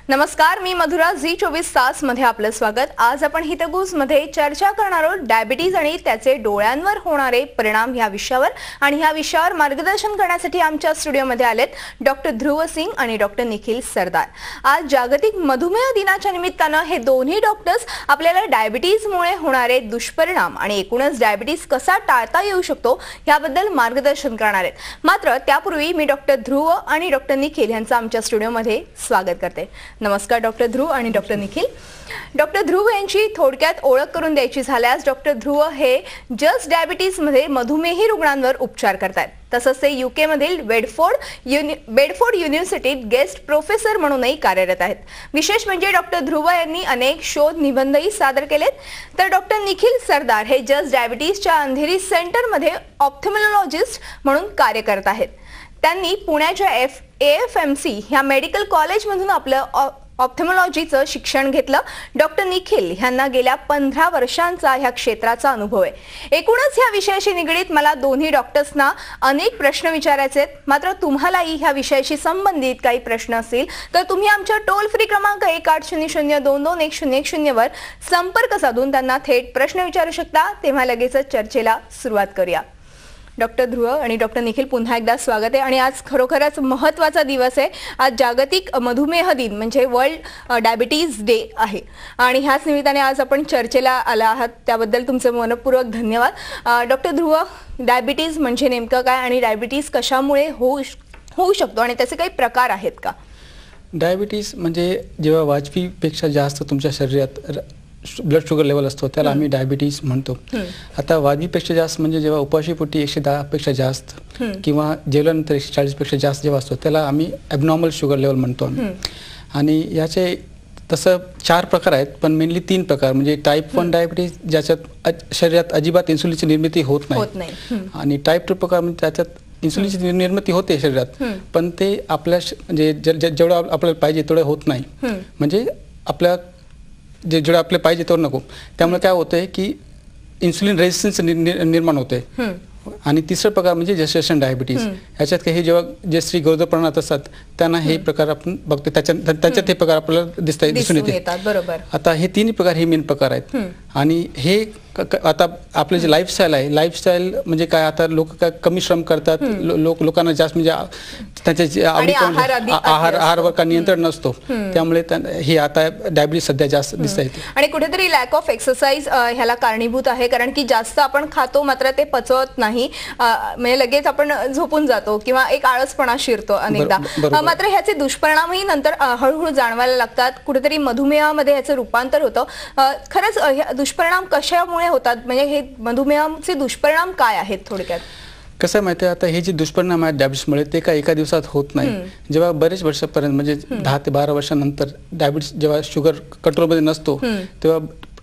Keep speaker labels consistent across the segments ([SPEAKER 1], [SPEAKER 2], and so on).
[SPEAKER 1] नमस्कार, मी मधुरा. झी24 तास मध्ये आपलं स्वागत. आज आपण हितगुज मध्ये चर्चा करणार आहोत डायबिटीज आणि त्याचे डोळ्यांवर होणारे परिणाम ह्या विषयावर. आणि ह्या विषयावर मार्गदर्शन करण्यासाठी आमच्या स्टुडिओमध्ये आलेत डॉक्टर ध्रुव सिंग आणि डॉक्टर निखिल सरदार. आज जागतिक मधुमेह दिनाच्या निमित्तानं हे दोन्ही डॉक्टर्स आपल्याला डायबिटीजमुळे होणारे दुष्परिणाम आणि एकूणच डायबिटीज कसा टाळता येऊ शकतो याबद्दल मार्गदर्शन करणार आहेत. मात्र त्यापूर्वी मी डॉक्टर ध्रुव आणि डॉक्टर निखिल यांचं आमच्या स्टुडिओमध्ये स्वागत करते. नमस्कार डॉक्टर ध्रुव आणि डॉक्टर निखिल. डॉक्टर ध्रुव यांची थोडक्यात ओळख करून द्यायची झाल्यास डॉक्टर ध्रुव हे जस्ट डायबिटीज मध्ये मधुमेही रुग्णांवर उपचार करतात. तसंच ते यूके मधील बेडफोर्ड युनिव्हर्सिटीत गेस्ट प्रोफेसर म्हणूनही कार्यरत आहेत. विशेष म्हणजे डॉक्टर ध्रुव यांनी अनेक शोध निबंधही सादर केलेत. तर डॉक्टर निखिल सरदार हे जस्ट डायबिटीजच्या अंधेरी सेंटर मध्ये ऑप्थेमॉलॉजिस्ट म्हणून कार्य करत आहेत. त्यांनी पुण्याच्या AFMC ह्या मेडिकल कॉलेजमधून आपलं ऑप्थेमॉलॉजीचं शिक्षण घेतलं. डॉक्टर निखिल यांना गेल्या 15 वर्षांचा ह्या क्षेत्राचा अनुभव आहे. एकूणच ह्या विषयाशी निगडीत मला दोन्ही डॉक्टर्सना अनेक प्रश्न विचारायचे आहेत. मात्र तुम्हालाही ह्या विषयाशी संबंधित काही प्रश्न असतील तर तुम्ही आमच्या टोल फ्री क्रमांक 1800221010 वर संपर्क साधून त्यांना थेट प्रश्न विचारू शकता. तेव्हा लगेचच चर्चेला सुरुवात करूया. डॉक्टर ध्रुव आणि डॉक्टर निखिल, पुन्हा एकदा स्वागत आहे. आणि आज खरोखरच महत्त्वाचा दिवस आहे. आज जागतिक मधुमेह दिन म्हणजे वर्ल्ड डायबिटीज डे आहे. आणि ह्याच निमित्ताने आज आपण चर्चेला आला आहात, त्याबद्दल तुमचे मनपूर्वक धन्यवाद. डॉक्टर ध्रुव, डायबिटीज म्हणजे नेमकं काय आणि डायबिटीज कशामुळे होऊ शकतो आणि त्याचे काही प्रकार आहेत का?
[SPEAKER 2] डायबिटीज म्हणजे जेव्हा वाजवीपेक्षा जास्त तुमच्या शरीरात ब्लड शुगर लेवल असतो त्याला आम्ही डायबिटीज म्हणतो. आता वाजवीपेक्षा जास्त म्हणजे जेव्हा उपाशीपोटी 110 पेक्षा जास्त किंवा जेवल्यानंतर 140 पेक्षा जास्त जेव्हा असतो त्याला आम्ही ॲबनॉर्मल शुगर लेवल म्हणतो. आणि याचे तसं 4 प्रकार आहेत, पण मेनली 3 प्रकार म्हणजे टाईप 1 डायबिटीज ज्याच्यात शरीरात अजिबात इन्सुलिनची निर्मिती होत नाही. आणि टाईप 2 प्रकार म्हणजे त्याच्यात इन्सुलिनची निर्मिती होते शरीरात, पण ते आपल्या म्हणजे जेवढं आपल्याला पाहिजे तेवढं होत नाही. म्हणजे आपल्या जेवढं आपल्याला पाहिजे तेवढं नको. त्यामुळे काय होतंय की इन्सुलिन रेजिस्टन्स निर्माण होते. आणि तिसरा प्रकार म्हणजे जेस्टेशन डायबिटीज. ह्याच्यात काही जेव्हा जे स्त्री गरोदरपणात असतात त्यांना हे प्रकार आपण बघतो, त्याच्यात हे प्रकार आपल्याला दिसून येतात.
[SPEAKER 1] बरोबर.
[SPEAKER 2] आता हे 3 प्रकार हे मेन प्रकार आहेत. आणि हे आता आपलं जे लाईफस्टाईल म्हणजे काय, आता लोक काय कमी श्रम करतात, लोकांना जास्त म्हणजे त्यांच्या आहारावर का नियंत्रण नसतो, त्यामुळे हे आता डायबिटीज सध्या जास्त दिसत आहे.
[SPEAKER 1] आणि कुठेतरी लॅक ऑफ एक्सरसाइज ह्याला कारणीभूत आहे, कारण की जास्त आपण खातो मात्र ते पचवत नाही, म्हणजे लगेच आपण झोपून जातो किंवा एक आळसपणा शिरतो अनेकदा. मात्र ह्याचे दुष्परिणामही नंतर हळूहळू जाणवायला लागतात. कुठेतरी मधुमेहामध्ये ह्याचं रूपांतर होतं. खरंच दुष्परिणाम कशामुळे होतात, म्हणजे हे मधुमेहाचे दुष्परिणाम काय आहेत थोडक्यात?
[SPEAKER 2] कसं माहिती आहे, आता हे जे दुष्परिणाम आहेत डायबिटीसमुळे ते काय एका दिवसात होत नाही. जेव्हा बरेच वर्षापर्यंत म्हणजे 10 ते 12 वर्षानंतर डायबिटीस जेव्हा शुगर कंट्रोलमध्ये नसतो तेव्हा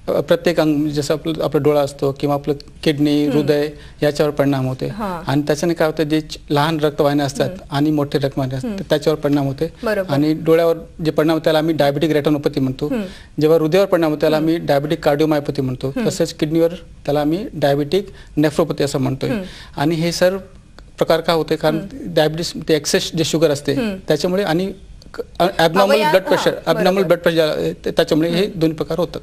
[SPEAKER 2] प्रत्येक अंग जसं आपला डोळा असतो किंवा आपलं किडनी, हृदय याच्यावर परिणाम होते. आणि त्याच्याने काय होतं, जे लहान रक्तवाहिन्या असतात आणि मोठे रक्तवाहिन्या असतात त्याच्यावर परिणाम होते. आणि डोळ्यावर जे परिणाम होते त्याला आम्ही डायबिटिक रेटिनोपॅथी म्हणतो. जेव्हा हृदयावर परिणाम होतो त्याला आम्ही डायबिटिक कार्डिओमायोपॅथी म्हणतो. तसेच किडनीवर त्याला आम्ही डायबिटिक नेफ्रोपॅथी असं म्हणतोय. आणि हे सर्व प्रकार का होते, कारण डायबिटीस ते एक्सेस जे शुगर असते त्याच्यामुळे आणि ॲबनॉर्मल ब्लड प्रेशर त्याच्यामुळे हे 2 प्रकार होतात.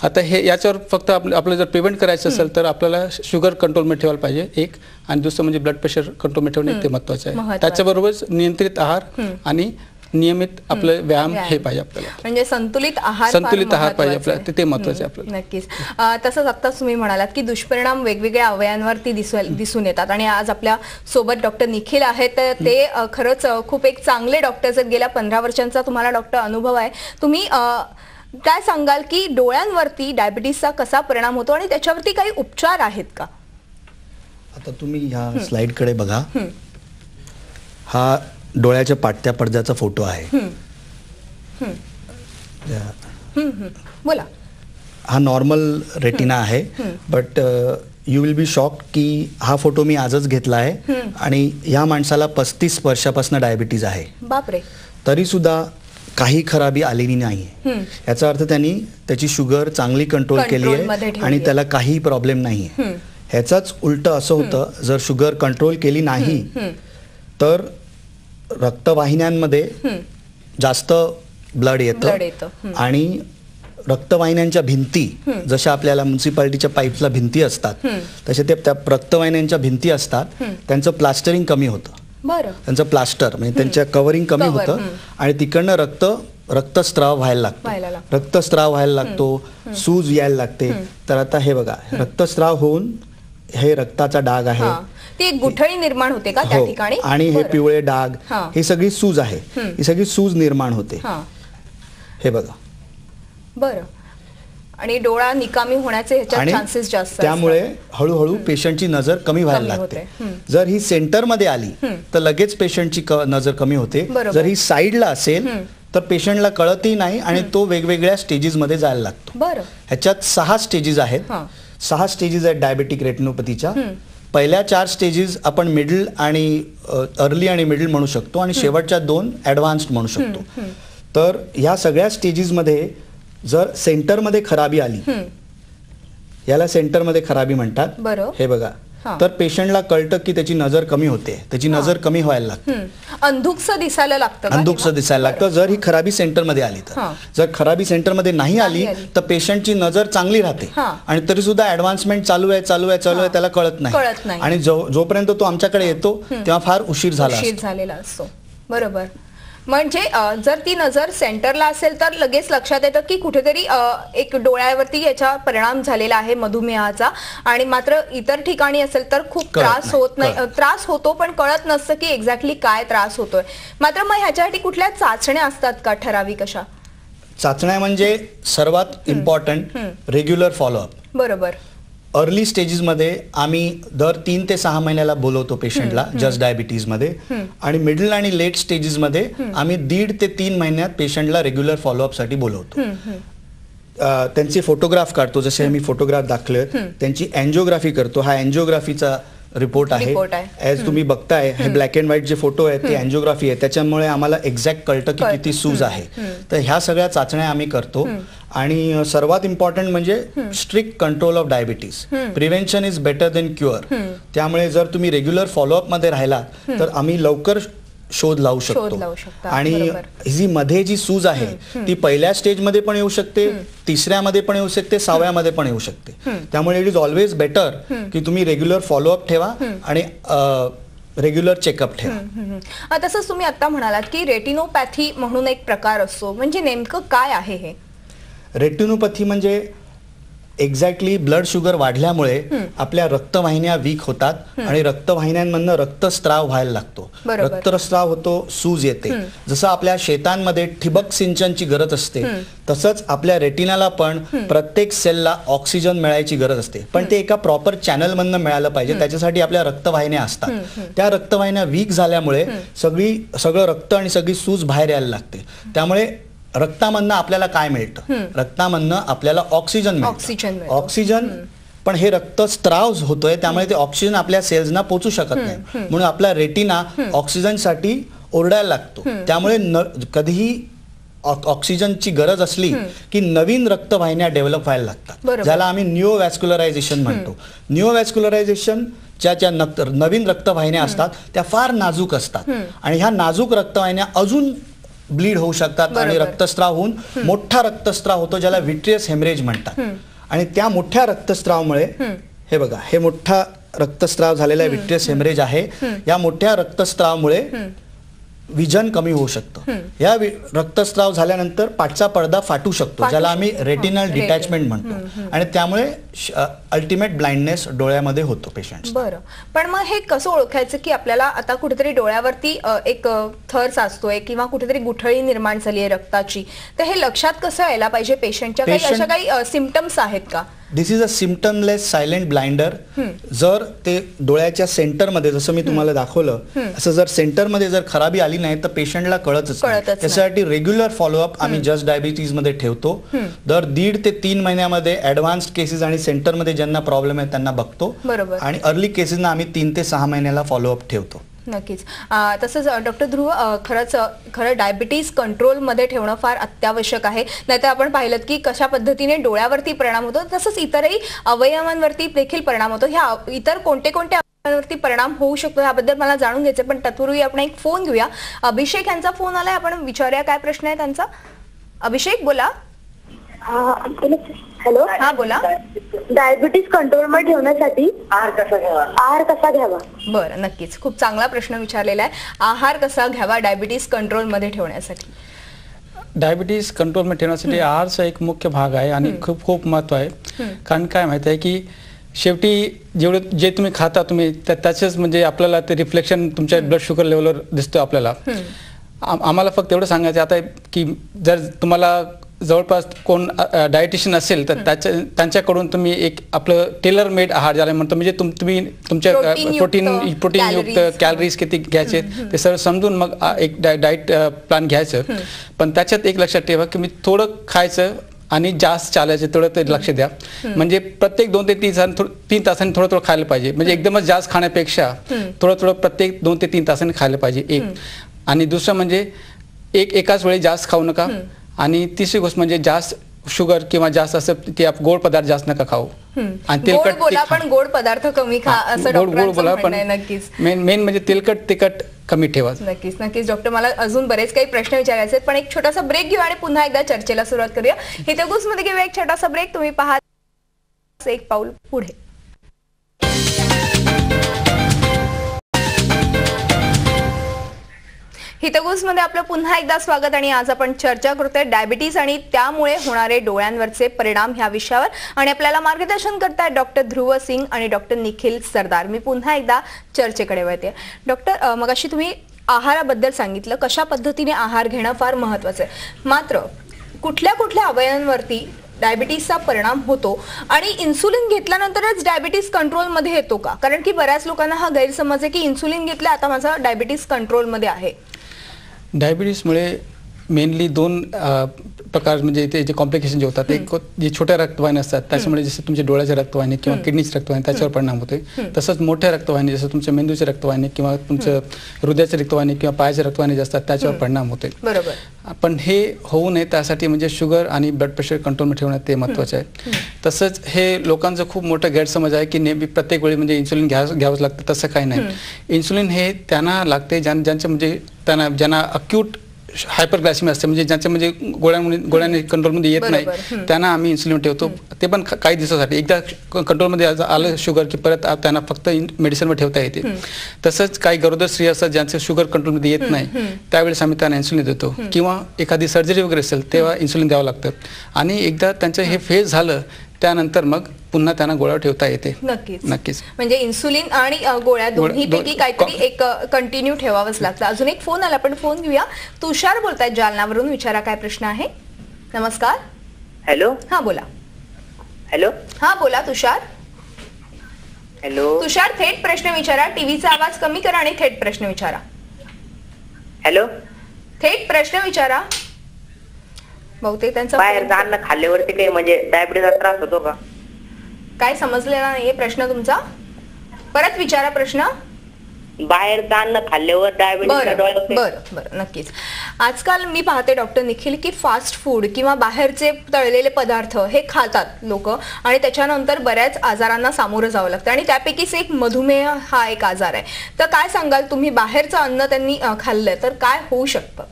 [SPEAKER 2] आता हे याच्यावर फक्त आपल्याला जर प्रिव्हेंट करायचं असेल तर आपल्याला शुगर कंट्रोलमध्ये ठेवायला पाहिजे एक, आणि दुसरं म्हणजे ब्लड प्रेशर कंट्रोलमध्ये ठेवणे ते महत्त्वाचं आहे. त्याच्याबरोबरच नियंत्रित आहार आणि नियमित आपलं व्यायाम हे पाहिजे आपल्याला,
[SPEAKER 1] म्हणजे संतुलित आहार
[SPEAKER 2] पाहिजे आपल्याला, ते महत्त्वाचं आहे आपल्याला.
[SPEAKER 1] नक्कीच. तसंच आता तुम्ही म्हणालात की दुष्परिणाम वेगवेगळ्या अवयवांवरती दिसून येतात आणि आज आपल्या सोबत डॉक्टर निखिल आहेत. तर ते खरंच खूप एक चांगले डॉक्टर्स आहेत. गेल्या 15 वर्षांचा तुम्हाला डॉक्टर अनुभव आहे. तुम्ही काय सांगाल की डोळ्यांवरती डायबिटीसचा कसा परिणाम होतो आणि त्याच्यावरती काही उपचार आहेत का?
[SPEAKER 3] आता तुम्ही ह्या स्लाइडकडे बघा. हा डोळ्याच्या पाठत्या पडद्याचा फोटो आहे.
[SPEAKER 1] बोला.
[SPEAKER 3] हा नॉर्मल रेटिना आहे, but you will be shocked की हा फोटो मी आजच घेतला आहे आणि या माणसाला 35 वर्षापासून डायबिटीज आहे.
[SPEAKER 1] बापरे.
[SPEAKER 3] तरी सुद्धा काही खराबी आलेली नाहीये. याचा अर्थ त्यांनी त्याची शुगर चांगली कंट्रोल केली
[SPEAKER 1] कंट्रोलमध्ये
[SPEAKER 3] आहे
[SPEAKER 1] ठेवली
[SPEAKER 3] आणि
[SPEAKER 1] आहे.
[SPEAKER 3] त्याला काही प्रॉब्लेम नाहीये. ह्याचाच उलट असं होतं, जर शुगर कंट्रोल केली नाही तर रक्तवाहिन्यांमध्ये जास्त ब्लड येतं आणि रक्तवाहिन्यांच्या भिंती, जशा आपल्याला म्युन्सिपालिटीच्या पाईप्सला भिंती असतात तसे त्या रक्तवाहिन्यांच्या भिंती असतात, त्यांचं प्लास्टरिंग कमी होतं.
[SPEAKER 1] बरं.
[SPEAKER 3] त्यांचं प्लास्टर म्हणजे त्यांच्या कव्हरिंग कमी होतं आणि तिकडनं रक्तस्राव व्हायला लागतो. रक्तस्राव व्हायला लागतो, सूज यायला लागते. तर आता हे बघा, रक्तस्राव होऊन हे रक्ताचा डाग आहे,
[SPEAKER 1] ती एक गुठळी निर्माण होते का त्या ठिकाणी?
[SPEAKER 3] आणि हे पिवळे डाग, ही सगळी सूज आहे, ही सगळी सूज निर्माण होते. हे बघा.
[SPEAKER 1] बरं. आणि डोळा निकामी होण्याचे ह्याच्यात चान्सेस जास्त.
[SPEAKER 3] त्यामुळे हळूहळू पेशंटची नजर कमी व्हायला लागते. जर ही सेंटरमध्ये आली तर लगेच पेशंटची नजर कमी होते. जर ही साईडला असेल तर पेशंटला कळतही नाही आणि तो वेगवेगळ्या स्टेजेस मध्ये जायला लागतो.
[SPEAKER 1] बरं.
[SPEAKER 3] ह्याच्यात 6 स्टेजेस आहेत. 6 स्टेजेस आहेत डायबेटिक रेटिनोपॅथीच्या. पहिल्या 4 स्टेजेस आपण मिडल आणि अर्ली आणि मिडल म्हणू शकतो आणि शेवटच्या 2 ऍडव्हान्स्ड म्हणू शकतो. तर ह्या सगळ्या स्टेजेस मध्ये जर सेंटरमध्ये खराबी आली, याला सेंटरमध्ये खराबी म्हणतात. हे बघा, तर पेशंटला कळतं की त्याची नजर कमी होते, त्याची नजर कमी व्हायला लागते,
[SPEAKER 1] अंधुकसं दिसायला लागतं.
[SPEAKER 3] अंधुकसं दिसायला लागतं जर ही खराबी सेंटरमध्ये आली तर. जर खराबी सेंटरमध्ये नाही आली तर पेशंटची नजर चांगली राहते आणि तरी सुद्धा ऍडव्हान्समेंट चालू आहे त्याला कळत नाही. आणि जोपर्यंत तो आमच्याकडे येतो तेव्हा फार उशीर
[SPEAKER 1] झालेला असतो. बरोबर. म्हणजे जर ती नजर सेंटरला असेल तर लगेच लक्षात येतं की कुठेतरी एक डोळ्यावरती याचा परिणाम झालेला आहे मधुमेहाचा, आणि मात्र इतर ठिकाणी असेल तर खूप त्रास होत नाही, त्रास होतो पण कळत नसतं की एक्झॅक्टली काय त्रास होतोय. मात्र मग ह्याच्यासाठी कुठल्या चाचण्या असतात का ठराविक अशा?
[SPEAKER 3] चाचण्या म्हणजे सर्वात इम्पॉर्टंट रेग्युलर फॉलोअप.
[SPEAKER 1] बरोबर.
[SPEAKER 3] अर्ली स्टेजेसमध्ये आम्ही दर 3 ते 6 महिन्याला बोलवतो पेशंटला जस्ट डायबिटीजमध्ये, आणि मिडल आणि लेट स्टेजेसमध्ये आम्ही 1.5 ते 3 महिन्यात पेशंटला रेग्युलर फॉलोअपसाठी बोलवतो. त्यांचे फोटोग्राफ काढतो, जसे मी फोटोग्राफ दाखले, त्यांची अँजिओग्राफी करतो. हा अँजिओग्राफीचा रिपोर्ट आहे. ॲज तुम्ही बघताय, हे ब्लॅक अँड व्हाईट जे फोटो आहेत ते अँजिओग्राफी आहे, त्याच्यामुळे आम्हाला एक्झॅक्ट कळतं की किती सूज आहे. तर ह्या सगळ्या चाचण्या आम्ही करतो. आणि सर्वात इम्पॉर्टंट म्हणजे strict control of diabetes. Prevention is better than cure. त्यामुळे जर तुम्ही रेग्युलर फॉलोअप मध्ये राहिला तर आम्ही लवकर शोध लावू शकतो. आणि ही मध्ये जी सूज आहे ती पहिल्या स्टेजमध्ये पण येऊ शकते, तिसऱ्यामध्ये पण येऊ शकते, 6व्यामध्ये पण येऊ शकते. त्यामुळे इट इज ऑलवेज बेटर की तुम्ही रेग्युलर फॉलोअप ठेवा आणि रेग्युलर चेकअप ठेवा.
[SPEAKER 1] तसंच तुम्ही आता म्हणालात की रेटिनोपॅथी म्हणून एक प्रकार असतो, म्हणजे नेमकं काय आहे हे?
[SPEAKER 3] रेटिनोपॅथी म्हणजे एक्झॅक्टली ब्लड शुगर वाढल्यामुळे आपल्या रक्तवाहिन्या वीक होतात आणि रक्तवाहिन्यांमधनं रक्तस्राव व्हायला लागतो. रक्तस्राव होतो, सूज येते. जसं आपल्या शेतांमध्ये ठिबक सिंचनची गरज असते तसंच आपल्या रेटिनाला पण प्रत्येक सेलला ऑक्सिजन मिळायची गरज असते, पण ते एका प्रॉपर चॅनलमधनं मिळालं पाहिजे. त्याच्यासाठी आपल्या रक्तवाहिन्या असतात. त्या रक्तवाहिन्या वीक झाल्यामुळे सगळं रक्त आणि सगळी सूज बाहेर यायला लागते. त्यामुळे रक्तामधनं आपल्याला काय मिळतं? रक्तामधनं आपल्याला ऑक्सिजन मिळतं. ऑक्सिजन पण हे रक्तस्राव होतोय त्यामुळे ते ऑक्सिजन आपल्या सेल्सना पोचू शकत नाही, म्हणून आपला रेटिना ऑक्सिजनसाठी ओरडायला लागतो. त्यामुळे कधीही ऑक्सिजनची गरज असली की नवीन रक्तवाहिन्या डेव्हलप व्हायला लागतात, ज्याला आम्ही निओवॅस्क्युलरायझेशन म्हणतो. निओवॅस्क्युलरायझेशन ज्या नवीन रक्तवाहिन्या असतात त्या फार नाजूक असतात आणि ह्या नाजूक रक्तवाहिन्या अजून ब्लीड होऊ शकतात आणि रक्तस्राव होऊन मोठा रक्तस्राव होतो, ज्याला व्हिट्रियस हेमरेज म्हणतात. आणि त्या मोठ्या रक्तस्रावामुळे, हे बघा, हे मोठा रक्तस्राव झालेला व्हिट्रियस हेमरेज आहे. या मोठ्या रक्तस्रावामुळे विजन कमी होऊ शकतं. या रक्तस्राव झाल्यानंतर पाठचा पडदा फाटू शकतो, ज्याला आम्ही रेटिनल डिटॅचमेंट म्हणतो, आणि त्यामुळे अल्टिमेट ब्लाइंडनेस डोळ्यामध्ये होतो पेशंट.
[SPEAKER 1] बरं, पण मग हे कसं ओळखायचं की आपल्याला आता कुठेतरी डोळ्यावरती एक थर साचतोय किंवा कुठेतरी गुठळी निर्माण झाली आहे रक्ताची, तर हे लक्षात कसं यायला पाहिजे पेशंटच्या? काही अशा काही सिम्पटम्स आहेत का?
[SPEAKER 3] दिस इज अ सिम्पटमलेस सायलेंट ब्लाइंडर. जर ते डोळ्याच्या सेंटरमध्ये, जसं मी तुम्हाला दाखवलं, असं जर सेंटरमध्ये जर खराबी आली नाही तर पेशंटला कळतच नाही. त्यासाठी रेग्युलर फॉलोअप आम्ही जस्ट डायबिटीज मध्ये ठेवतो. दर 1.5 ते 3 महिन्यामध्ये ऍडव्हान्स्ड केसेस आणि सेंटरमध्ये ज्यांना प्रॉब्लेम आहे त्यांना बघतो, आणि अर्ली केसेसना आम्ही 3 ते 6 महिन्याला फॉलोअप ठेवतो.
[SPEAKER 1] नक्कीच. तसंच डॉक्टर ध्रुव, खरं डायबिटीज कंट्रोलमध्ये ठेवणं फार अत्यावश्यक आहे. नाहीतर आपण पाहिलं की कशा पद्धतीने डोळ्यावरती परिणाम होतो, तसंच इतरही अवयवांवरती देखील परिणाम होतो. ह्या इतर कोणते वरती परिणाम होऊ शकतो याबद्दल मला जाणून घ्यायचं, पण तत्पूर्वी आपण एक फोन घेऊया. अभिषेक यांचा फोन आलाय, आपण विचारूया काय प्रश्न आहे त्यांचा. अभिषेक बोला.
[SPEAKER 4] हॅलो,
[SPEAKER 1] हा बोला.
[SPEAKER 4] डायबिटीज कंट्रोलमध्ये ठेवण्यासाठी आहार कसा घ्यावा?
[SPEAKER 1] बरं, नक्कीच खूप चांगला प्रश्न विचारलेला आहे. आहार कसा घ्यावा डायबिटीज कंट्रोलमध्ये ठेवण्यासाठी?
[SPEAKER 2] डायबिटीज कंट्रोलमध्ये ठेवण्यासाठी आहारचा एक मुख्य भाग आहे आणि खूप खूप महत्व आहे. कारण काय माहिती आहे की शेवटी जे तुम्ही खाता तुम्ही त्याचेच म्हणजे आपल्याला ते रिफ्लेक्शन तुमच्या ब्लड शुगर लेवलवर दिसतो आपल्याला. आम्हाला फक्त एवढं सांगायचं आता की जर तुम्हाला जवळपास कोण डायटिशियन असेल तर त्यांच्याकडून तुम्ही एक आपलं टेलर मेड आहार ज्याला म्हणतो, म्हणजे तुम्ही तुमच्या प्रोटीनयुक्त कॅलरीज किती घ्यायचे ते सर्व समजून मग एक डाएट प्लॅन घ्यायचं. पण त्याच्यात एक लक्षात ठेवा की मी थोडं खायचं आणि जास्त चालायचे, तेवढं ते लक्ष द्या. म्हणजे प्रत्येक 2 ते 3 तासांनी थोडं थोडं खायला पाहिजे. म्हणजे एकदमच जास्त खाण्यापेक्षा थोडं प्रत्येक 2 ते 3 तासांनी खायला पाहिजे एक. आणि दुसरं म्हणजे एकाच वेळी जास्त खाऊ नका. आणि तिसरी गोष्ट म्हणजे जास्त शुगर किंवा जास्त असं ते गोड पदार्थ जास्त नका खाऊ.
[SPEAKER 1] आणि तेलकट बोला पण गोड पदार्थ कमी खा असं डॉक्टरांचं म्हणणं आहे. नक्कीच
[SPEAKER 2] मेन म्हणजे तेलकट तिखट कमी ठेवा.
[SPEAKER 1] नक्कीच नक्कीच डॉक्टर, मला अजून बरेच काही प्रश्न विचारायचे आहेत, पण एक छोटासा ब्रेक घेऊ आणि पुन्हा एकदा चर्चेला सुरुवात करूया. हितगुजमध्ये घेऊया एक छोटासा ब्रेक. तुम्ही पाहत एक पाऊल पुढे. हितगुजमध्ये आपलं पुन्हा एकदा स्वागत. आणि आज आपण चर्चा करतोय डायबिटीज आणि त्यामुळे होणारे डोळ्यांवरचे परिणाम ह्या विषयावर. आणि आपल्याला मार्गदर्शन करतायत डॉक्टर ध्रुव सिंग आणि डॉक्टर निखिल सरदार. मी पुन्हा एकदा चर्चेकडे वळते. डॉक्टर, मगाशी तुम्ही आहाराबद्दल सांगितलं, कशा पद्धतीने आहार घेणं फार महत्वाचं आहे. मात्र कुठल्या कुठल्या अवयवांवरती डायबिटीजचा परिणाम होतो आणि इन्सुलिन घेतल्यानंतरच डायबिटीज कंट्रोलमध्ये येतो का? कारण की बऱ्याच लोकांना हा गैरसमज आहे की इन्सुलिन घेतलं आता माझा डायबिटीज कंट्रोलमध्ये आहे.
[SPEAKER 2] डायबिटीजमुळे मेनली 2 प्रकार म्हणजे ते जे कॉम्प्लिकेशन जे होतात, एक जे छोट्या रक्तवाहिन्या असतात त्याच्यामुळे जसं तुमच्या डोळ्याच्या रक्तवाहिनी किंवा किडनीची रक्तवाहिनी त्याच्यावर परिणाम होते. तसंच मोठ्या रक्तवाहिनी जसं तुमच्या मेंदूच्या रक्तवाहिनी किंवा तुमच्या हृदयाच्या रक्तवाहिनी किंवा पायाच्या रक्तवाहिनी जे असतात त्याच्यावर परिणाम होते.
[SPEAKER 1] बरोबर.
[SPEAKER 2] पण हे होऊ नये त्यासाठी म्हणजे शुगर आणि ब्लड प्रेशर कंट्रोलमध्ये ठेवणं ते महत्त्वाचं आहे. तसंच हे लोकांचं खूप मोठा गैरसमज आहे की नेहमी प्रत्येक वेळी म्हणजे इन्सुलिन घ्यावंच लागतं. तसं काही नाही. इन्सुलिन हे त्यांना लागते ज्यांचं म्हणजे ज्यांना अक्यूट हायपरग्लायसेमिया असते, म्हणजे ज्यांच्या म्हणजे गोळ्याने कंट्रोलमध्ये येत नाही त्यांना आम्ही इन्सुलिन ठेवतो. ते पण काही दिवसासाठी. एकदा कंट्रोलमध्ये आलं शुगर की परत त्यांना फक्त मेडिसिनवर ठेवता येते. तसंच काही गरोदर स्त्री असतात ज्यांचं शुगर कंट्रोलमध्ये येत नाही, त्यावेळेस आम्ही त्यांना इन्सुलिन देतो. किंवा एखादी सर्जरी वगैरे असेल तेव्हा इन्सुलिन द्यावं लागतं. आणि एकदा त्यांचं हे फेज झालं त्यानंतर मग पुन्हा त्यांना गोळ्यावर ठेवता येते.
[SPEAKER 1] नक्कीच. म्हणजे इन्सुलिन आणि गोळ्या दोन्हीपैकी काहीतरी एक कंटिन्यू ठेवावंच लागतं. अजून एक फोन आला, पण फोन घेऊया. तुषार बोलतायत जालनावरून. विचारा काय प्रश्न आहे. नमस्कार.
[SPEAKER 5] हॅलो.
[SPEAKER 1] हा बोला.
[SPEAKER 5] हॅलो.
[SPEAKER 1] हा बोला तुषार.
[SPEAKER 5] हॅलो.
[SPEAKER 1] तुषार, थेट प्रश्न विचारा. टीव्हीचा आवाज कमी करा आणि थेट प्रश्न विचारा.
[SPEAKER 5] हॅलो.
[SPEAKER 1] थेट प्रश्न विचारा. बहुतेक त्यांचा
[SPEAKER 5] बाहेर अन्न खाल्ल्यावरती काही म्हणजे डायबिटीजचा त्रास होतो का?
[SPEAKER 1] काय समजलेला नाहीये प्रश्न तुमचा, परत विचारा प्रश्न.
[SPEAKER 5] बाहेरचं अन्न खाल्ल्यावर डायबिटीज.
[SPEAKER 1] बरं नक्कीच. आजकाल मी पाहते डॉक्टर निखिल की फास्ट फूड किंवा बाहेरचे तळलेले पदार्थ हे खातात लोक आणि त्याच्यानंतर बऱ्याच आजारांना सामोरं जावं लागतं आणि त्यापैकीच एक मधुमेह हा एक आजार आहे. तर काय सांगाल तुम्ही, बाहेरचं अन्न त्यांनी खाल्लं तर काय होऊ शकतं?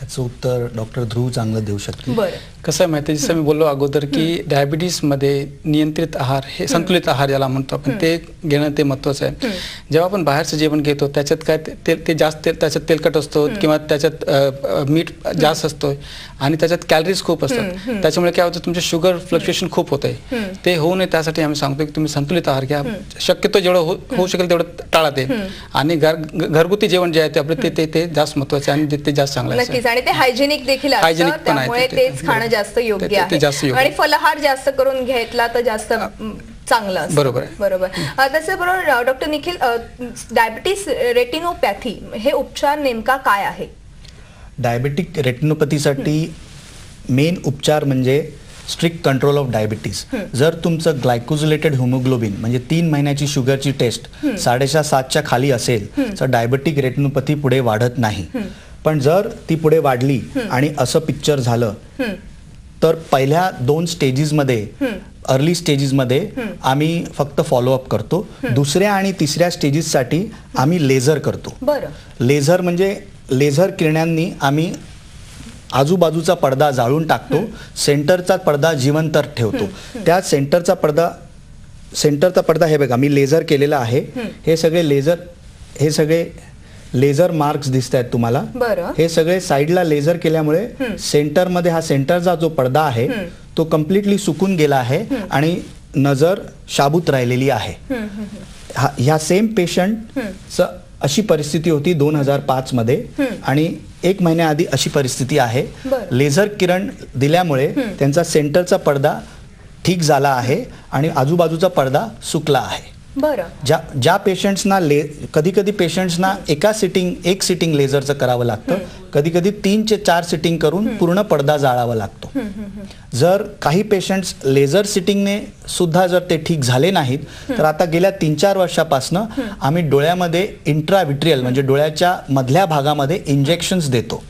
[SPEAKER 3] याचं उत्तर डॉक्टर ध्रुव चांगलं देऊ शकतील.
[SPEAKER 2] कसं आहे माहिती, जसं मी बोललो अगोदर की डायबिटीसमध्ये नियंत्रित आहार हे संतुलित आहार ज्याला म्हणतो आपण ते घेणं ते महत्त्वाचं आहे. जेव्हा आपण बाहेरचं जेवण घेतो त्याच्यात काय ते जास्त त्याच्यात तेलकट असतो किंवा त्याच्यात मीठ जास्त असतो आणि त्याच्यात कॅलरीज खूप असतात. त्याच्यामुळे काय होतं, तुमचं शुगर फ्लक्च्युएशन खूप होत आहे. ते होऊ नये त्यासाठी आम्ही सांगतो की तुम्ही संतुलित आहार घ्या. शक्यतो जेवढं होऊ शकेल तेवढं टाळा ते. आणि घरगुती जेवण जे आहे ते आपलं ते जास्त महत्त्वाचं आहे आणि ते जास्त चांगलं आहे.
[SPEAKER 1] आणि ते हायजेनिक देखील असतं, त्यामुळे तेच खाणं जास्त योग्य आहे. आणि फलाहार जास्त करून घेतला तर जास्त चांगलं असतं. बरोबर. तसं बरोबर डॉक्टर निखिल, डायबिटीस रेटिनोपॅथी हे उपचार नेमका काय आहे?
[SPEAKER 3] डायबेटिक रेटिनोपॅथीसाठी मेन उपचार म्हणजे स्ट्रिक्ट कंट्रोल ऑफ डायबिटीज. जर तुमचं ग्लायकोजिलेटेड हिमोग्लोबिन म्हणजे 3 महिन्याची शुगरची टेस्ट 6.5-7च्या खाली असेल तर डायबेटिक रेटिनोपॅथी पुढे वाढत नाही. पण जर ती पुढे वाढली आणि असं पिक्चर झालं तर पहिल्या 2 स्टेजेसमध्ये अर्ली स्टेजेसमध्ये आम्ही फक्त फॉलोअप करतो. दुसऱ्या आणि तिसऱ्या स्टेजेससाठी आम्ही लेझर करतो. लेझर म्हणजे लेझर किरणांनी आम्ही आजूबाजूचा पडदा जाळून टाकतो, सेंटरचा पडदा जिवंत ठेवतो. त्या सेंटरचा पडदा हे बघा मी लेझर केलेला आहे. हे सगळे लेझर मार्क्स दिसत आहेत तुम्हाला. हे सगळे साईडला लेझर केल्यामुळे सेंटरमध्ये हा सेंटरचा जो पडदा आहे तो कम्प्लिटली सुकून गेला आहे आणि नजर शाबूत राहिलेली आहे. ह्या सेम पेशंटचं अशी परिस्थिती होती 2005 मध्ये आणि 1 महिन्याआधी अशी परिस्थिती आहे. लेझर किरण दिल्यामुळे त्यांचा सेंटरचा पडदा ठीक झाला आहे आणि आजूबाजूचा पडदा सुकला आहे. ज्या पेशंट्सना कधी कधी पेशंट्सना एक सिटिंग लेझरचं करावं लागतं, कधी कधी 3 ते 4 सिटिंग करून पूर्ण पडदा जाळावा लागतो. जर काही पेशंट्स लेझर सिटिंगने सुद्धा जर ते ठीक झाले नाहीत तर आता गेल्या 3-4 वर्षापासून आम्ही डोळ्यामध्ये इंट्राव्हिट्रियल म्हणजे डोळ्याच्या मधल्या भागामध्ये इंजेक्शन्स देतो.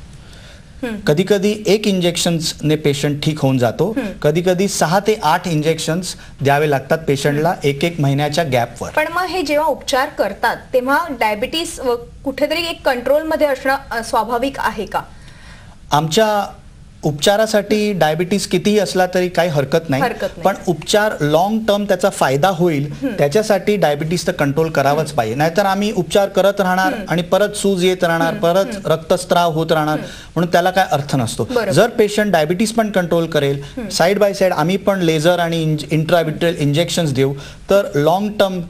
[SPEAKER 3] कधी कधी 1 इंजेक्शन्सने पेशंट ठीक होऊन जातो, कधी कधी 6 ते 8 इंजेक्शन्स द्यावे लागतात पेशंटला 1-1 महिन्याच्या गॅपवर.
[SPEAKER 1] पण मग हे जेव्हा उपचार करतात तेव्हा डायबिटीस कुठेतरी एक कंट्रोलमध्ये असणं स्वाभाविक आहे का?
[SPEAKER 3] आमच्या उपचारासाठी डायबिटीस कितीही असला तरी काही हरकत नाही, पण उपचार लॉंग टर्म त्याचा फायदा होईल त्याच्यासाठी डायबिटीस तर कंट्रोल करावंच पाहिजे. नाहीतर आम्ही उपचार करत राहणार आणि परत सूज येत राहणार, परत रक्तस्राव होत राहणार, म्हणून त्याला काय अर्थ नसतो. जर पेशंट डायबिटीस पण कंट्रोल करेल, साईड बाय साईड आम्ही पण लेझर आणि इंट्राव्हिट्रियल इंजेक्शन्स देऊ तर लॉंग टर्म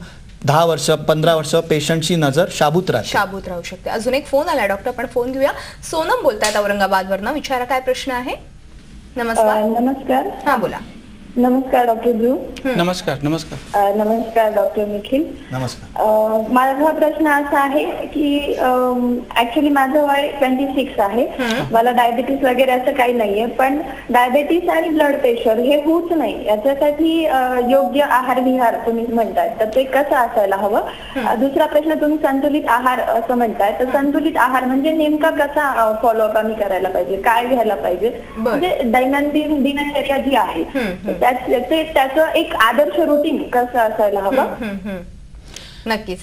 [SPEAKER 3] 10 वर्ष 15 वर्ष पेशंटची नजर शाबूत राहू
[SPEAKER 1] शकते. अजून एक फोन आला डॉक्टर, पण फोन घेऊया. सोनम बोलतायत औरंगाबादवरनं. विचारा काय प्रश्न आहे.
[SPEAKER 6] नमस्कार.
[SPEAKER 1] हा बोला.
[SPEAKER 6] नमस्कार डॉक्टर ध्रुव.
[SPEAKER 2] नमस्कार.
[SPEAKER 6] नमस्कार डॉक्टर निखिल.
[SPEAKER 3] नमस्कार.
[SPEAKER 6] माझा प्रश्न असा आहे की ऍक्च्युली माझं वय 26 आहे. मला डायबिटीस वगैरे असं काही नाहीये, पण डायबिटीस आणि ब्लड प्रेशर हे होऊच नाही याच्यासाठी योग्य आहार विहार तुम्ही म्हणताय तर ते कसं असायला हवं. दुसरा प्रश्न, तुम्ही संतुलित आहार असं म्हणताय तर संतुलित आहार म्हणजे नेमका कसा फॉलोअप आम्ही करायला पाहिजे, काय घ्यायला पाहिजे, म्हणजे दैनंदिन दिनचर्या जी आहे त्याचं एक आदर्श रुटीन कसं असायला हवं.
[SPEAKER 1] नक्कीच.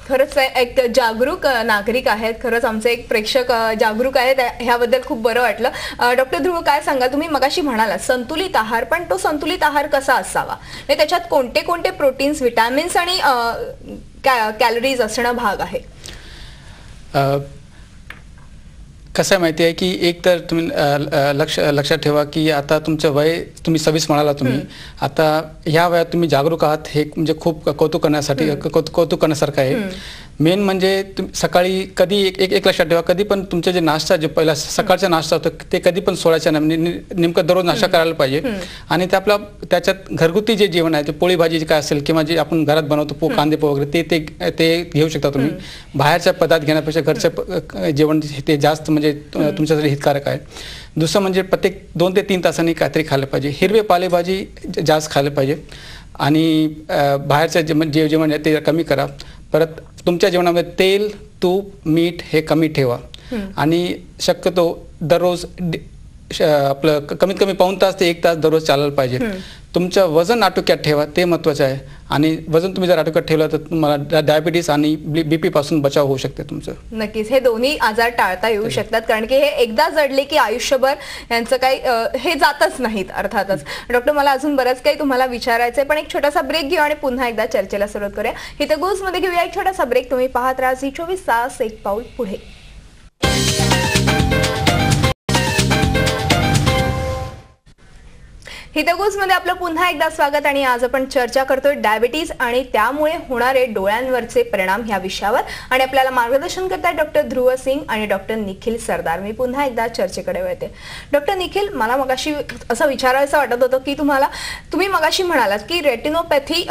[SPEAKER 1] खरंच एक जागरूक नागरिक आहेत, खरंच आमचे एक प्रेक्षक जागरूक आहेत, ह्याबद्दल खूप बरं वाटलं. डॉक्टर ध्रुव काय सांगा, तुम्ही मगाशी म्हणाला संतुलित आहार, पण तो संतुलित आहार कसा असावा, त्याच्यात कोणते कोणते प्रोटीन्स, विटॅमिन्स आणि कॅलरीज असणं भाग आहे.
[SPEAKER 2] कसं आहे माहिती आहे की एक तर तुम्ही लक्षात ठेवा की आता तुमचं वय तुम्ही 26 म्हणाला तुम्ही, आता ह्या वयात तुम्ही जागरूक आहात हे म्हणजे खूप कौतुक करण्यासारखं आहे. मेन म्हणजे सकाळी कधी एक लक्षात ठेवा, कधी पण तुमचे जे नाश्ता जे पहिला सकाळचा नाश्ता होतो ते कधी पण सोडायचा नाही. नेमकं दररोज नाश्ता करायला पाहिजे. आणि त्याच्यात घरगुती जे जेवण आहे ते पोळी भाजी काय असेल किंवा जे आपण घरात बनवतो कांदे पोहे वगैरे ते घेऊ शकता तुम्ही. बाहेरच्या पदार्थ घेण्यापेक्षा घरचं जेवण ते जास्त म्हणजे तुमच्यासाठी हितकारक आहे. दुसरं म्हणजे प्रत्येक 2 ते 3 तासांनी काहीतरी खाल्लं पाहिजे. हिरवे पालेभाजी जास्त खाल्लं पाहिजे आणि बाहेरचं जेवण आहे ते कमी करा. परत तुमच्या जेवणामध्ये तेल, तूप, मीठ हे कमी ठेवा आणि शक्यतो दररोज आपलं कमीत कमी पाऊण तास ते 1 तास दररोज चालायला पाहिजे. तुमचं वजन आटोक्यात ठेवा, ते महत्त्वाचं आहे. आणि वजन तुम्ही जर आटोक्यात ठेवलं तर तुम्हाला डायबिटीस आणि बीपी पासून बचाव होऊ शकते तुमचं.
[SPEAKER 1] नक्कीच हे दोन्ही आजार टाळता येऊ शकतात, कारण की हे एकदा जडले की आयुष्यभर यांचं काही हे जातच नाहीत अर्थातच. डॉक्टर, मला अजून बरंच काही तुम्हाला विचारायचंय, पण एक छोटासा ब्रेक घेऊ आणि पुन्हा एकदा चर्चेला सुरुवात करूया. हितगुज मध्ये घेऊया एक छोटासा ब्रेक. तुम्ही पाहत राहा झी 24 तास, एक पाऊल पुढे. हितगुज मध्ये आपलं पुन्हा एकदा स्वागत. आणि आज आपण चर्चा करतोय डायबिटीज आणि त्यामुळे होणारे डोळ्यांवरचे परिणाम ह्या विषयावर. आणि आपल्याला मार्गदर्शन करतात डॉक्टर ध्रुव सिंग आणि डॉक्टर निखिल सरदार. मी पुन्हा एकदा चर्चेकडे वळते. डॉक्टर निखिल, मला मगाशी असं विचारायचं वाटत होतं की तुम्ही मगाशी म्हणालात की रेटिनोपॅथी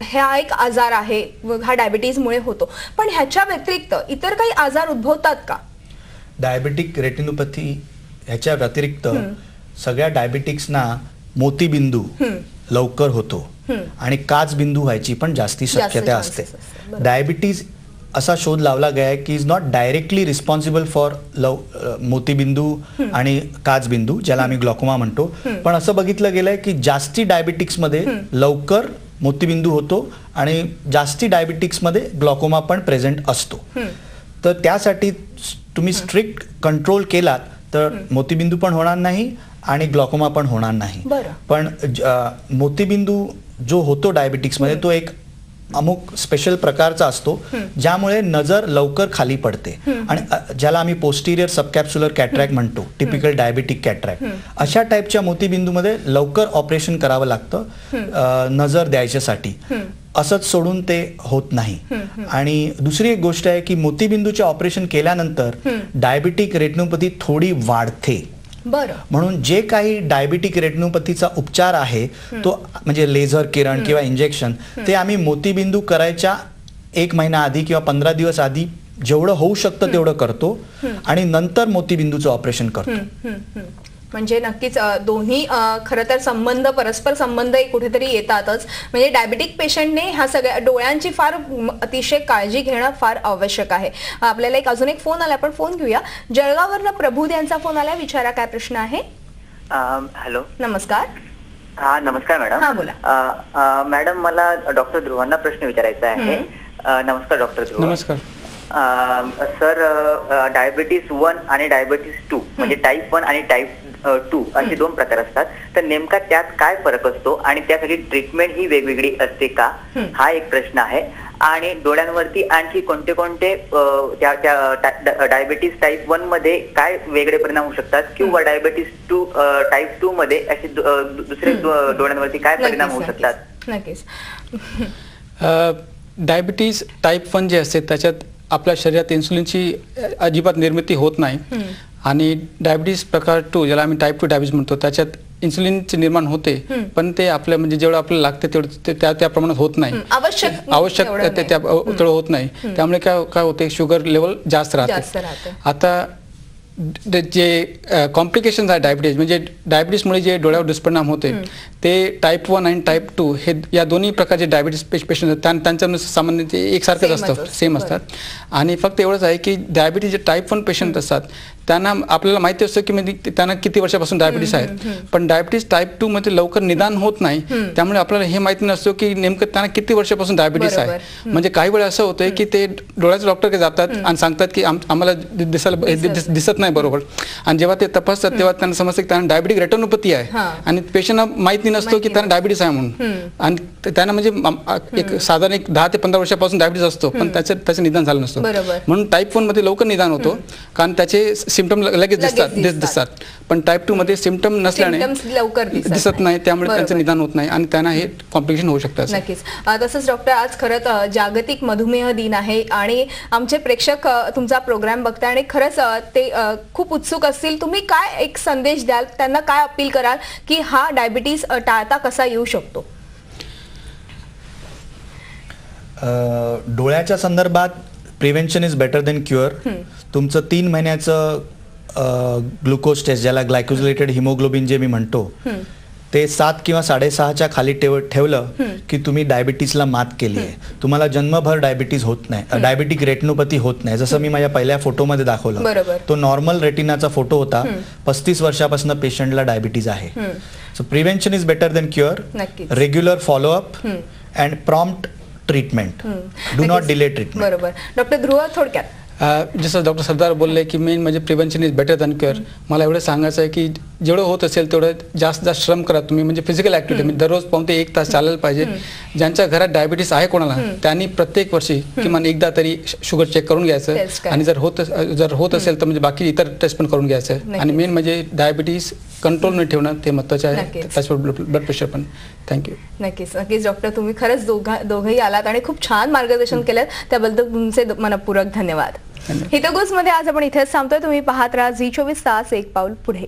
[SPEAKER 1] हा एक आजार आहे, हा डायबिटीजमुळे होतो, पण ह्याच्या व्यतिरिक्त इतर काही आजार उद्भवतात का?
[SPEAKER 3] डायबेटिक रेटिनोपॅथी ह्याच्या व्यतिरिक्त सगळ्या डायबिटिक्सना मोतीबिंदू लवकर होतो आणि काचबिंदू व्हायची पण जास्ती शक्यता असते. डायबिटीज असा शोध लावला गया आहे की is not directly responsible for मोतीबिंदू आणि काचबिंदू, ज्याला आम्ही ग्लॉकोमा म्हणतो. पण असं बघितलं गेलंय की जास्ती डायबिटिक्समध्ये लवकर मोतीबिंदू होतो आणि जास्ती डायबिटिक्समध्ये ग्लॉकोमा पण प्रेझेंट असतो. तर त्यासाठी तुम्ही स्ट्रिक्ट कंट्रोल केलात तर मोतीबिंदू पण होणार नाही आणि ग्लॉकोमा पण होणार नाही. पण मोतीबिंदू जो होतो डायबिटिक्समध्ये तो एक अमुक स्पेशल प्रकारचा असतो ज्यामुळे नजर लवकर खाली पडते आणि ज्याला आम्ही पोस्टिरियर सबकॅप्सुलर कॅटरॅक्ट म्हणतो, टिपिकल डायबिटिक कॅटरॅक्ट. अशा टाईपच्या मोतीबिंदूमध्ये लवकर ऑपरेशन करावं लागतं नजर द्यायच्यासाठी. असंच सोडून ते होत नाही. आणि दुसरी एक गोष्ट आहे की मोतीबिंदूचे ऑपरेशन केल्यानंतर डायबिटिक रेटिनोपॅथी थोडी वाढते. म्हणून जे काही डायबिटिक रेटिनोपॅथीचा उपचार आहे तो म्हणजे लेझर किरण किंवा इंजेक्शन ते आम्ही मोतीबिंदू करायच्या 1 महिना आधी किंवा 15 दिवस आधी जेवढं होऊ शकतं तेवढं करतो आणि नंतर मोतीबिंदूचं ऑपरेशन करतो.
[SPEAKER 1] म्हणजे नक्कीच दोन्ही खरं तर संबंध, परस्पर संबंध कुठेतरी येतातच. म्हणजे डायबिटिक पेशंटने ह्या सगळ्या डोळ्यांची फार अतिशय काळजी घेणं फार आवश्यक आहे. आपल्याला अजून एक फोन आला, आपण फोन घेऊया. जळगाववरनं प्रभू यांचा फोन आला, विचारा काय प्रश्न आहे.
[SPEAKER 7] हॅलो,
[SPEAKER 1] नमस्कार.
[SPEAKER 7] हा नमस्कार मॅडम.
[SPEAKER 1] हा बोला.
[SPEAKER 7] मॅडम मला डॉक्टर ध्रुवांना प्रश्न विचारायचा आहे. नमस्कार डॉक्टर ध्रुव.
[SPEAKER 2] नमस्कार
[SPEAKER 7] सर. डायबिटीस 1 आणि डायबिटीस 2 म्हणजे टाईप 1 आणि टाईप 2 असे 2 प्रकार असतात. तर नेमका त्यात काय फरक असतो आणि त्यासाठी ट्रीटमेंट ही वेगवेगळी असते का, हा एक प्रश्न आहे. आणि डोळ्यांवरती आणखी कोणते कोणते डायबिटीस टाईप 1 मध्ये काय वेगळे परिणाम होऊ शकतात किंवा डायबिटीस टाईप 2 मध्ये असे दुसरे डोळ्यांवरती काय परिणाम होऊ शकतात.
[SPEAKER 1] नक्कीच.
[SPEAKER 2] डायबिटीज टाईप 1 जे असते त्याच्यात आपल्या शरीरात इन्सुलिनची अजिबात निर्मिती होत नाही. आणि डायबिटीज प्रकार 2 ज्याला आम्ही टाईप 2 डायबिटीज म्हणतो त्याच्यात इन्सुलिनचे निर्माण होते पण ते आपल्या म्हणजे जेवढं आपल्याला लागते तेवढं त्या प्रमाणात होत नाही. आवश्यक तेवढं होत नाही. त्यामुळे काय होते, शुगर लेवल जास्त राहते. आता जे कॉम्प्लिकेशन्स आहे डायबिटीज म्हणजे डायबिटीसमुळे जे डोळ्यावर दुष्परिणाम होते ते टाईप 1 आणि टाईप 2 हे या दोन्ही प्रकारचे डायबिटीस पेशंट त्यांच्या सामान्य एकसारखंच असतं, सेम असतात. आणि फक्त एवढंच आहे की डायबिटीज जे टाईप 1 पेशंट असतात त्यांना आपल्याला माहिती असतं की म्हणजे त्यांना किती वर्षापासून डायबिटीस आहेत. पण डायबिटीस टाईप 2 मध्ये लवकर निदान होत नाही. त्यामुळे आपल्याला हे माहिती नसतं की नेमकं त्यांना किती वर्षापासून डायबिटीस आहे. म्हणजे काही वेळा असं होतं की ते डोळ्याच्या डॉक्टरकडे जातात आणि सांगतात की आम्हाला दिसत नाही बरोबर. आणि जेव्हा ते तपासतात तेव्हा त्यांना समजतं की त्यांना डायबिटिक रेटिनोपॅथी आहे आणि पेशंटला माहिती नसतो की त्यांना डायबिटीस आहे म्हणून. आणि त्यांना म्हणजे एक साधारण 10 ते 15 वर्षापासून डायबिटीस असतो पण त्याचं निदान झालं नसतं. म्हणून टाईप 1 मध्ये लवकर निदान होतो कारण त्याचे सिम्पटम लगेच दिसतात. पण टाईप 2 मध्ये सिम्पटम नसल्याने
[SPEAKER 1] लवकर
[SPEAKER 2] दिसत नाही, त्यामुळे त्यांचं निदान होत नाही आणि त्यांना हे कॉम्प्लिकेशन होऊ शकतात.
[SPEAKER 1] नक्कीच. तसंच डॉक्टर, आज खरंच जागतिक मधुमेह दिन आहे आणि आमचे प्रेक्षक तुमचा प्रोग्राम बघताय आणि खरंच ते खूप उत्सुक असतील. तुम्ही काय एक संदेश द्याल त्यांना, काय अपील कराल की हा डायबिटीस टाळता कसा येऊ शकतो?
[SPEAKER 3] डोळ्याच्या संदर्भात prevention is better than cure. तुमचं 3 महिन्याचं ग्लुकोज टेस्ट ज्याला ग्लायकोजिलेटेड हिमोग्लोबिन जे मी म्हणतो ते 7 किंवा 6.5च्या खाली ठेवलं की तुम्ही डायबिटीसला मात केली आहे. तुम्हाला जन्मभर डायबिटीस होत नाही, डायबिटिक रेटिनोपॅथी होत नाही. जसं मी माझ्या पहिल्या फोटोमध्ये दाखवलं तो नॉर्मल रेटिनाचा फोटो होता. 35 वर्षापासून पेशंटला डायबिटीज आहे. So prevention is better than cure. Regular follow up and prompt treatment. Do not delay treatment.
[SPEAKER 1] बरोबर. डॉक्टर ध्रुव, थोडक्यात
[SPEAKER 2] जसं डॉक्टर सरदार बोलले की मेन म्हणजे prevention is better than cure. मला एवढं सांगायचं आहे की जेवढं होत असेल तेवढं जास्त श्रम करा तुम्ही. म्हणजे फिजिकल ऍक्टिव्हिटी दररोज पाऊण ते 1 तास चालायला पाहिजे. ज्यांच्या घरात डायबिटीस आहे कोणाला त्यांनी प्रत्येक वर्षी किमान एकदा तरी शुगर चेक करून घ्यायचं आणि जर होत असेल तर म्हणजे बाकी इतर टेस्ट पण करून घ्यायचं. आणि मेन म्हणजे डायबिटीस कंट्रोलमध्ये ठेवणं ते महत्त्वाचं आहे. त्याच्यावर ब्लड प्रेशर पण. थँक्यू.
[SPEAKER 1] नक्कीच नक्कीच डॉक्टर, तुम्ही खरंच दोघंही आलात आणि खूप छान मार्गदर्शन केलं, त्याबद्दल तुमचे मनपूर्वक धन्यवाद. हितगुज मध्ये आज आपण इथेच थांबतोय. तुम्ही पाहत राहा झी 24 तास, एक पाऊल पुढे.